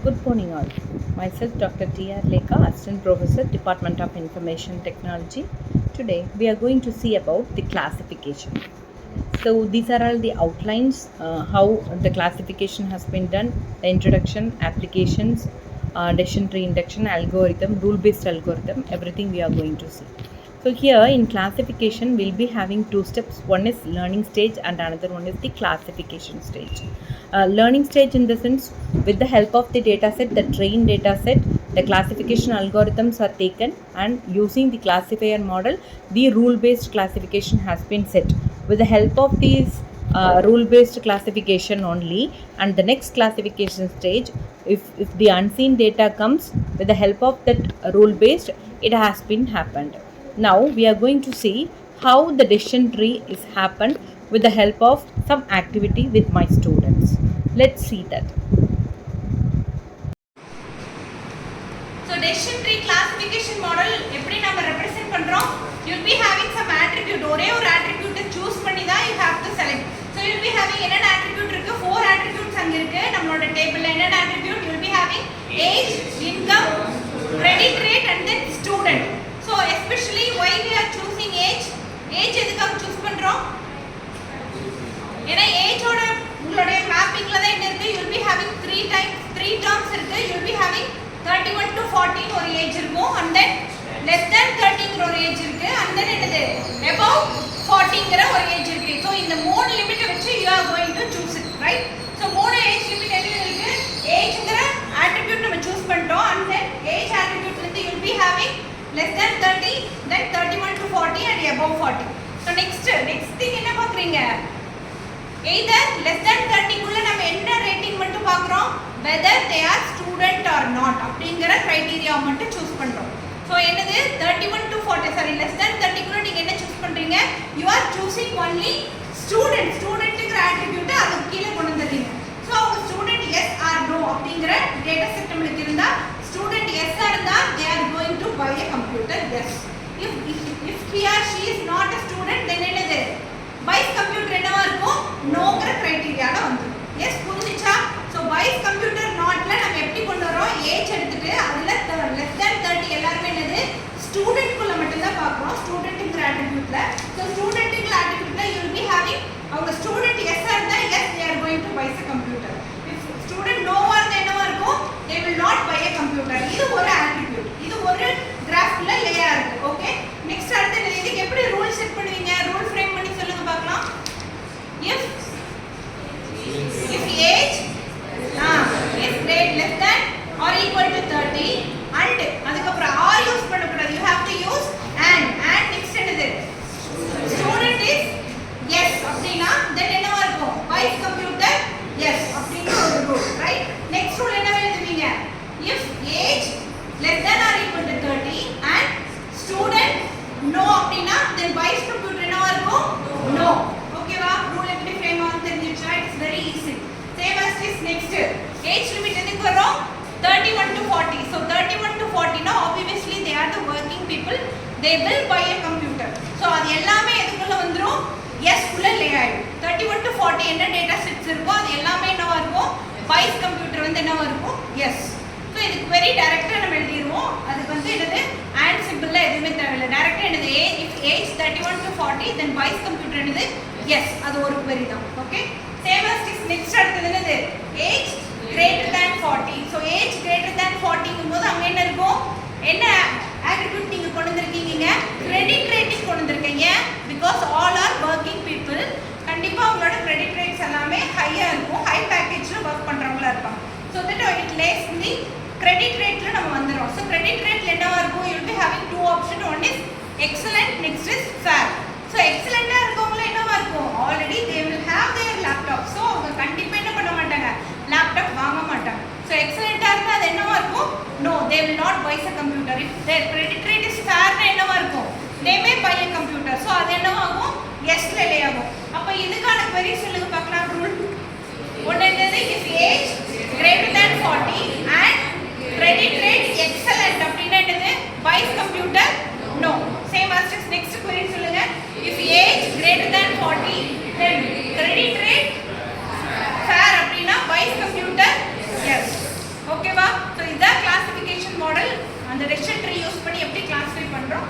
Good morning all. Myself Dr. T.R. Lekha, Assistant Professor, Department of Information Technology. Today we are going to see about the classification. So these are all the outlines, how the classification has been done, the introduction, applications, decision tree induction, algorithm, rule-based algorithm, everything we are going to see. So here in classification, we'll be having two steps. One is learning stage and another one is the classification stage. Learning stage in the sense, with the help of the data set, the trained data set, the classification algorithms are taken, and using the classifier model, the rule-based classification has been set. With the help of these rule-based classification only, and the next classification stage, if the unseen data comes, with the help of that rule-based, it has been happened. Now we are going to see how the decision tree is happened with the help of some activity with my students. Let's see that. So decision tree classification model எப்படி நம்ம represent பண்றோம்? You'll be having some attribute. ஒரே ஒரு attribute choose பண்ணி தான் you have to select. So you'll be having என்னென்ன attribute இருக்கு? 4 attributes அங்க இருக்கு. நம்மளோட டேபிள்ல என்னென்ன attribute? You'll be having age, income, credit rate and then student. So especially why we are choosing age? Age எதுக்காக choose பண்றோம்? ஏன்னா ஏஜோட உங்களுடைய மேப்பிங்ல தான் என்ன இருக்கு? You'll be having 3 terms இருக்கு. You'll be having 31 to 14 ஒரு ஏஜ் இருக்கும், and then less than 30ங்கற ஒரு ஏஜ் இருக்கு, and then என்னது above 40ங்கற ஒரு ஏஜ் இருக்கு. So இந்த மூணு லிமிட் வச்சு you are going to choose it, right? So மூணு ஏஜ் லிமிட் என்ன இருக்கு? ஏஜ்ங்கற attribute நம்ம choose பண்ணிட்டோம், and then age attribute வந்து you will be having less than 30, then 31 to 40 and above 40. So next thing என்ன பாக்குறீங்க? either less than 30 குள்ள நம்ம என்ன ரேட்டிங் மட்டும் பார்க்கறோம், whether they are student or not அப்படிங்கற கிரைட்டீரியா மட்டும் चूஸ் பண்றோம். சோ என்னது 31 to 40 sorry less than 30 குள்ள நீங்க என்ன चूஸ் பண்றீங்க? you are choosing only studentங்கற attribute அது கீழ கொண்டு வந்துறீங்க. சோ அவங்க student yes or no அப்படிங்கற டேட்டா செட் நமக்கு இருந்தா student yes ஆ இருந்தா they are going to buy a computer yes. if he or she is not a student then என்னது பைஸ் computer என்னவா இருக்கும்? நோங்கற கிரைட்டீரியால வந்து எஸ் புரிஞ்சுச்சா? சோ பைஸ் கம்ப்யூட்டர் நாட்ல நம்ம எப்படி கொண்டு வரோம்? ஏஜ் எடுத்துட்டு அதுல லெஸ் தென் 30 எல்லாரும் என்னது ஸ்டூடண்ட் குள்ள மட்டும் தான் பார்க்கறோம், ஸ்டூடண்ட்ங்கற அட்ரிபியூட்ல. சோ ஸ்டூடண்ட்ங்கற அட்ரிபியூட்ல you will be having அவங்க ஸ்டூடண்ட் எஸ் இருந்தா yes they are going to buy a computer. if student no ஆ இருந்தா என்னவா இருக்கும்? they will not buy a computer. இது ஒரு அட்ரிபியூட், இது ஒரு கிராஃப்ல லேயா இருக்கு. ஓகே, நெக்ஸ்ட் அடுத்து இதுக்கு எப்படி ரூல் செட் பண்ணுவீங்க? ரூல் ஃப்ரேம் பண்ணி சொல்லுங்க பார்க்கலாம். if age is less than or equal to 30 and அதுக்கப்புறம் r யூஸ் பண்ண கூடாது, you have to use and next என்னது student is yes அப்படினா then என்னவா இருக்கும்? buys computer yes அப்படிங்க ஒரு ரூல், ரைட்? நெக்ஸ்ட் ரூல் என்ன எழுதுவீங்க? if age less than or equal to 30 and student no அப்படினா then buys computer என்னவா இருக்கும்? no. ஓகேவா? ரூல் எப்படி ஃப்ரேம் ஆகும் தெரிஞ்சிருச்சா? It's very easy. Same as this next age limit எதுக்கு வரும்? 31 to 40. so 31 to 40 னா obviously they are the working people, they will buy a computer. so அது எல்லாமே எதுக்குள்ள வந்துரும்? yes குள்ள லே ஆயிடும். 31 to 40 என்ன டேட்டா செட்ஸ் இருக்கோ அது எல்லாமே என்னவா இருக்கும்? buys computer வந்து என்னவா இருக்கும்? yes. so இதுக்கு வெரி டைரக்ட்டா நம்ம எழுதிடுவோம். அதுக்கு வந்து என்னது and சிம்பிள்ல எதுவுமே தேவையில்லை, டைரக்ட்டா என்னது if age 31 to 40 then buys computer என்னது yes, அது ஒரு query தான். Okay, same as this next அடுத்து என்னது age greater than 40. so age greater than 40 ங்கும்போது அங்க என்ன இருக்கும்? என்ன attribute நீங்க கொண்டு வந்திருக்கீங்க? credit rating கொண்டு வந்திருக்கீங்க. because all are working people, கண்டிப்பா உங்களோட credit rates எல்லாமே ஹையா இருக்கும், ஹை பேக்கேஜ்ல வர்க் பண்றவங்களா இருப்பாங்க. so that it lays in the credit rateல நம்ம வந்துறோம். so credit rateல என்னவா இருக்கும்? you will be having two option, one is excellent, next is fair. so excellent ஆ இருக்கவங்க என்னவா இருக்கும்? already they will have their laptop. so அவங்க கண்டிப்பா என்ன பண்ண மாட்டாங்க? லேப்டாப் வாங்க மாட்டாங்க. so excellent ஆ இருந்தா அது என்னவா இருக்கும்? no, they will not buy a computer. if their credit rate is fair னா என்னவா இருக்கும்? they may buy a computer. so அது என்னவா ஆகும்? yes ல லே ஆகும். அப்ப இதுக்கான query சொல்லுங்க பார்க்கலாம். ரூல் ஒன்னு என்னது? if age greater than 40 and credit rate excellent அப்படினா என்னது? buys computer no. same as next query சொல்லுங்க. if age greater than 40 then credit rate fair அப்படினா buys computer yes. ஓகேவா? அந்த டெசிஷன் ட்ரீ யூஸ் பண்ணி எப்படி கிளாஸிஃபை பண்றோம்